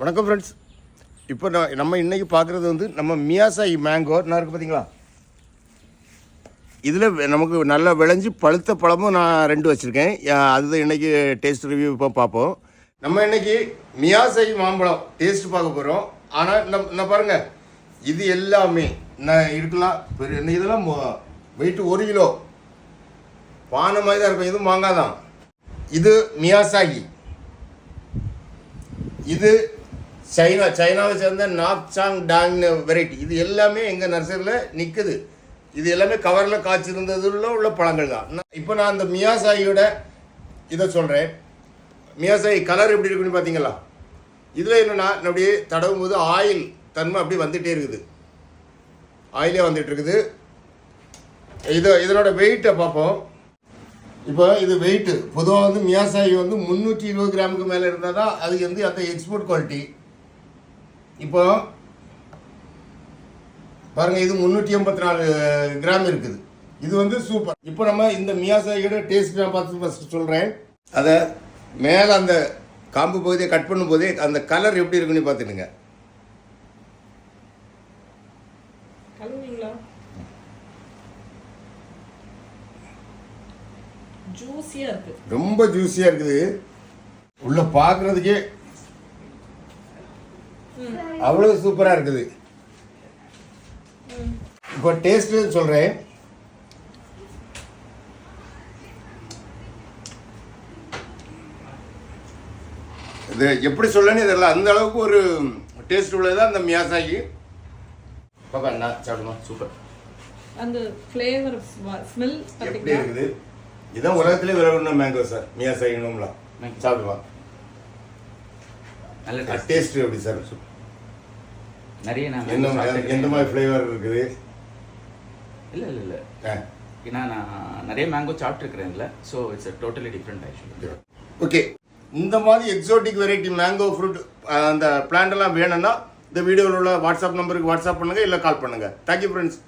வணக்கம் ஃப்ரெண்ட்ஸ். இப்போ நம்ம இன்றைக்கி பார்க்குறது வந்து நம்ம மியாசாகி மேங்கோ நான் இருக்குது பார்த்தீங்களா. இதில் நமக்கு நல்லா விளைஞ்சி பழுத்த பழமும் நான் 2 வச்சுருக்கேன். அதுதான் இன்றைக்கி டேஸ்ட் ரிவ்யூ இப்போ பார்ப்போம். நம்ம இன்றைக்கி மியாசாகி மாம்பழம் டேஸ்ட் பார்க்க போகிறோம். ஆனால் நான் பாருங்கள், இது எல்லாமே நான் இருக்கலாம் பெரிய இதெல்லாம் வெயிட் 1 கிலோ பானை மாதிரி தான் இருக்கும். இது மாங்காய் தான். இது மியாசாகி, இது சைனாவை சேர்ந்த நாக்சாங் டாங்னு வெரைட்டி. இது எல்லாமே எங்கள் நர்சரியில் நிற்குது. இது எல்லாமே கவரில் காய்ச்சிருந்ததுல உள்ள பழங்கள் தான். இப்போ நான் அந்த மியாசாகியோட இதை சொல்கிறேன். மியாசாகி கலர் எப்படி இருக்குன்னு பார்த்தீங்களா. இதில் என்னென்னா அப்படியே தடவும் போது ஆயில் தன்மை அப்படி வந்துகிட்டே இருக்குது, ஆயிலே வந்துட்டு இருக்குது. இதனோட வெயிட்டை பார்ப்போம். இப்போ இது வெயிட்டு பொதுவாக வந்து மியாசாகி வந்து 320 கிராமுக்கு மேலே இருந்தால் தான் அது வந்து அந்த எக்ஸ்போர்ட் குவாலிட்டி. இப்போ பாருங்கள், இது 384 கிராம் இருக்குது. இது வந்து சூப்பர். இப்போ நம்ம இந்த மியாசாகியோட டேஸ்ட் நான் பார்த்து ஃபஸ்ட்டு சொல்கிறேன். அதை மேலே அந்த காம்பு பகுதியை கட் பண்ணும்போதே அந்த கலர் எப்படி இருக்குன்னு பார்த்துடுங்க. ரொம்ப ஜூஸியாக இருக்குது. உள்ள பார்க்குறதுக்கே அவ்வளோ சூப்பராக இருக்குது. இப்போ டேஸ்ட்டு சொல்கிறேன். இது எப்படி சொல்லணும்னு தெரியல, அந்த அளவுக்கு ஒரு டேஸ்ட் உள்ளதுதான் அந்த மியாசாகி. பாப்பா என்ன சாப்பிடுமா? சூப்பர். அந்த ஃப்ளேவர் ஸ்மெல் எப்படி இருக்குது. இதுதான் உலகத்திலே விளையாடுன மேங்கோ சார், மியாசாகி நோம்லாம் சாப்பிடுவா. நல்ல டேஸ்ட் எப்படி சார்? நிறைய எந்த மாதிரி ஃப்ளேவர் இருக்குது? இல்லை ஏன்னா நான் நிறைய மேங்கோ சாப்பிட்ருக்கிறேன் இல்லை. So it's totally different actually. Okay, இந்த மாதிரி எக்ஸோட்டிக் வெரைட்டி மேங்கோ ஃப்ரூட் அந்த பிளான்ட் எல்லாம் வேணும்னா இந்த வீடியோவில் உள்ள வாட்ஸ்அப் நம்பருக்கு வாட்ஸ்அப் பண்ணுங்கள், இல்லை கால் பண்ணுங்கள். Thank you friends.